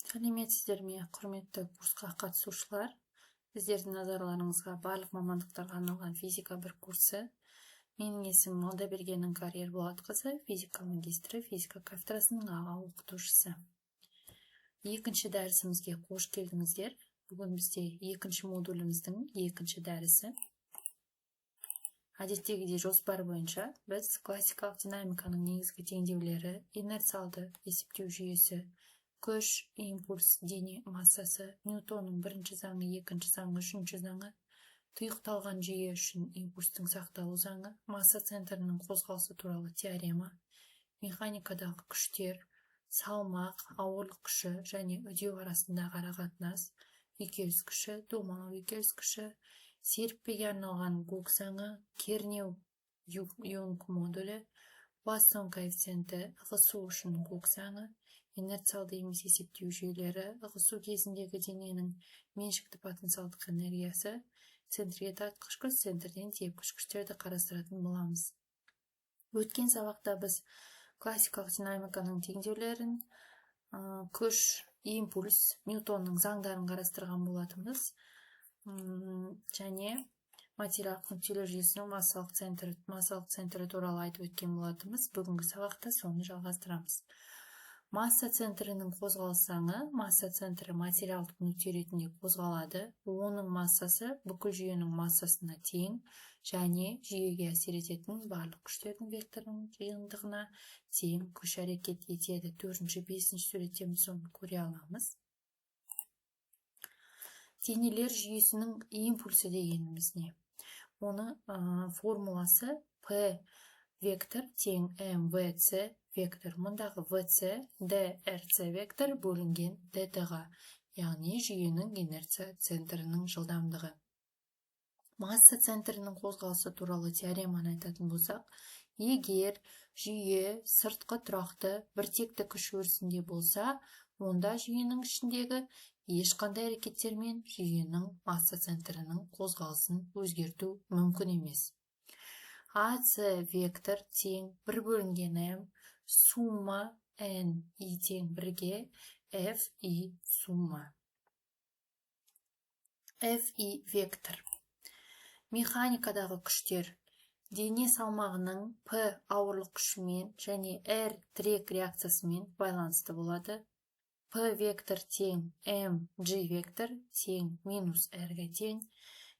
Сәлеметсіздер ме, құрметті курсқа қатысушылар. Сіздердің назарларыңызға барлық мамандықтарға арналған физика бір курсы. Менің есімім Алдаберген Іңкәр Ерболатқызы, физика магистрі, физика кафедрасының аға оқытушысы. Екінші дәрісімізге қош келдіңіздер. Бүгін бізде екінші модуліміздің екінші дәрісі. Әдеттегідей жоспар бойынша біз классикалық динамиканың негізгі теңдеулері, инерциалды есептеу жүйесі, күш, импульс, дене массасы, Ньютонның бірінші заңы, екінші заңы, үшінші заңы, тұйықталған жүйе үшін импульстың сақталу заңы, масса центрінің қозғалысы туралы теорема, механикадағы күштер, салмақ, ауырлық күші және үдеу арасындағы арақатынас, үйкеліс күші, домалау үйкеліс күші, серіппеге арналған Гук заңы, кернеу Юнг модулі, Пуассон коэффициенті, ығысу үшін Гук заңы, инерциалды емес есептеу жүйелері, ығысу кезіндегі дененің меншікті потенциалдық энергиясы, центрге тартқыш күш, центрден тепкіш күштерді қарастыратын боламыз. Өткен сабақта біз классикалық динамиканың теңдеулерін, күш, импульс, Ньютонның заңдарын қарастырған болатынбыз. Және материалдық нүктелер жүйесінің массалық центрі туралы айтып өткен болатынбыз. Бүгінгі сабақта соны жалғастырамыз. Масса центрінің қозғалыс заңы, масса центрі материалдық нүкте ретінде қозғалады. Оның массасы бүкіл жүйенің массасына тең және жүйеге әсер ететін барлық күштердің векторының жиынтығына тең күш әрекет етеді. 4-5 суретте соны көре аламыз. Денелер жүйесінің импульсі дегеніміз не? Оны формуласы P вектор тең mvc вектор. Мұндағы vc drc вектор бөлінген dt-ға, яғни жүйенің инерция центрінің жылдамдығы. Масса центрінің қозғалысы туралы теореманы айтатын болсақ, егер жүйе сыртқы тұрақты біртекті күш өрісінде болса, онда жүйенің ішіндегі ешқандай әрекеттермен жүйенің масса центрінің қозғалысын өзгерту мүмкін емес. AC вектор тең 1 бөлінген m, сумма n i тең 1-ге fi сумма. Fi вектор. Механикадағы күштер. Дене салмағының P ауырлық күшімен және R тірек реакциясымен байланысты болады. P вектор тең mg вектор тең минус R-ге тең.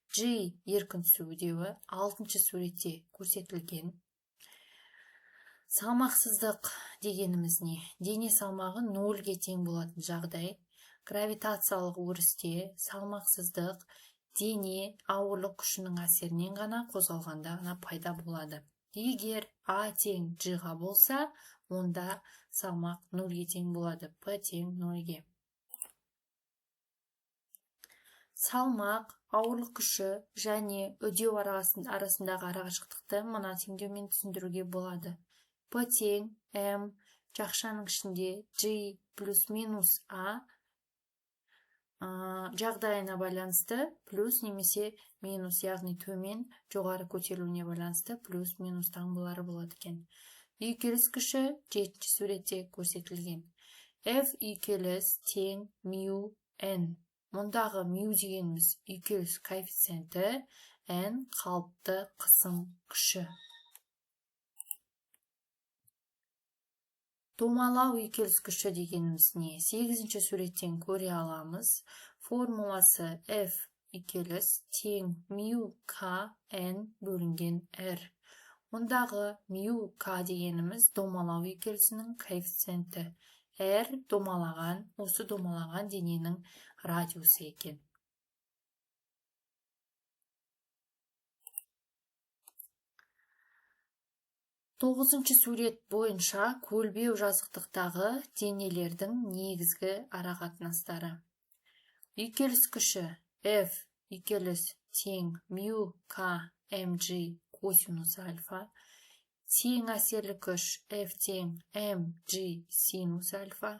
G еркін түсу үдеуі 6-шы суретте көрсетілген. Салмақсыздық дегеніміз не? Дене салмағы 0-ге тең болатын жағдай. Гравитациялық өрісте салмақсыздық дене ауырлық күшінің әсерінен ғана қозғалғанда ғана пайда болады. Егер A тең G-ға болса, онда салмақ 0-ге тең болады, P тең 0-ге. Салмақ, ауырлық күші және үдеу арасындағы арақашықтықты мына теңдеумен түсіндіруге болады. P тең m жақшаның ішінде G плюс минус A жағдайына байланысты плюс немесе минус, яғни төмен жоғары көтерілуіне байланысты плюс минус таңбалары болады екен. Үйкеліс күші 7-ші суретте көрсетілген. F үйкеліс тең мю n. Мұндағы мю дегеніміз үйкеліс коэффициенті, n қалыпты қысым күші. Домалау үйкеліс күші дегеніміз не? 8-ші суреттен көре аламыз. Формуласы F үйкеліс тең мю k n бөлінген R. Ондағы мю k дегеніміз домалау үйкелісінің коэффициенті. R осы домалаған дененің радиусы екен. Тоғызыншы сурет бойынша көлбеу жазықтықтағы денелердің негізгі арақатынастары. Үйкеліс күші F үйкеліс тең мю k mg косинус альфа, тең әсерлі күш F тең mg синус альфа,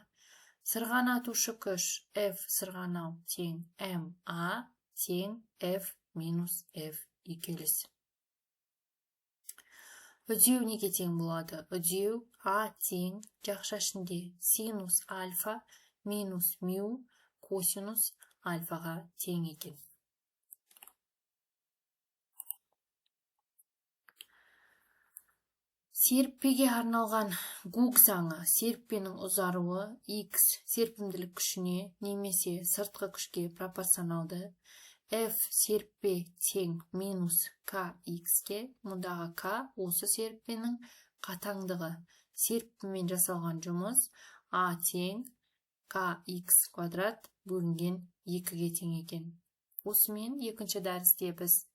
сырғанатушы күш F сырғанау тең ma тең F минус F үйкеліс. Үдеу неге тең болады? Үдеу A тең жақша ішінде синус альфа минус мю косинус альфаға тең екен. Серіппеге арналған Гук заңы серіппенің ұзаруы x серпімділік күшіне немесе сыртқы күшке пропорционалды. F серіппе тең минус kx-ке, мұндағы k осы серіппенің қатаңдығы. Серіппемен жасалған жұмыс a тең kx квадрат бөлінген 2-ге тең екен. Осымен екінші дәрісте біз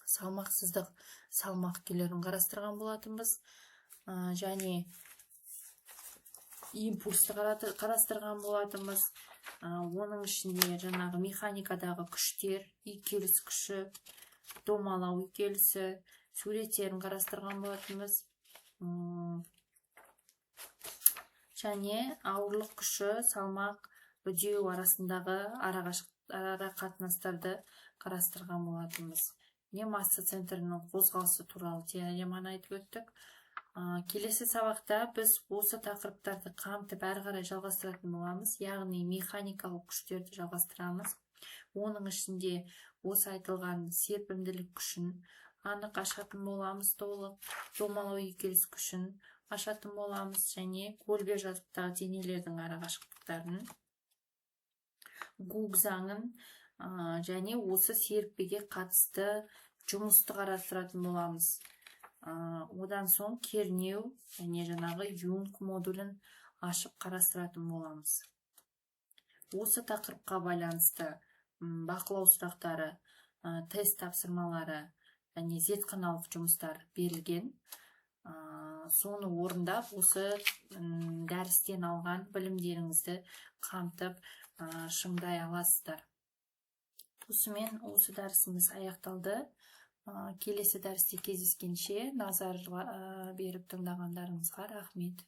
салмақсыздық салмақ күйлерін қарастырған болатынбыз, және импульсты қарастырған болатынбыз. Оның ішінде жаңағы механикадағы күштер, үйкеліс күші, домалау үйкелісі, суреттерін қарастырған болатынбыз. Және ауырлық күші, салмақ, үдеу арасындағы ара қатынастарды қарастырған болатынбыз. Масса центрінің қозғалысы туралы теореманы айтып өттік. Келесі сабақта біз осы тақырыптарды қамтып әрі қарай жалғастыратын боламыз, яғни механикалық күштерді жалғастырамыз. Оның ішінде осы айтылған серпімділік күшін анық ашатын боламыз, толық домалау үйкеліс күшін ашатын боламыз, және көлбеу жазықтағы денелердің арақашықтықтарын, Гук заңын және осы серіппеге қатысты жұмысты қарастыратын боламыз. Одан соң кернеу және жаңағы Юнг модулін ашып қарастыратын боламыз. Осы тақырыпқа байланысты бақылау сұрақтары, тест тапсырмалары және зертханалық жұмыстар берілген. Соны орындап, осы дәрістен алған білімдеріңізді қамтып шыңдай аласыздар. Осымен осы дәрісіміз аяқталды. Келесі дәрісте кездескенше назар беріп тыңдағандарыңызға рахмет.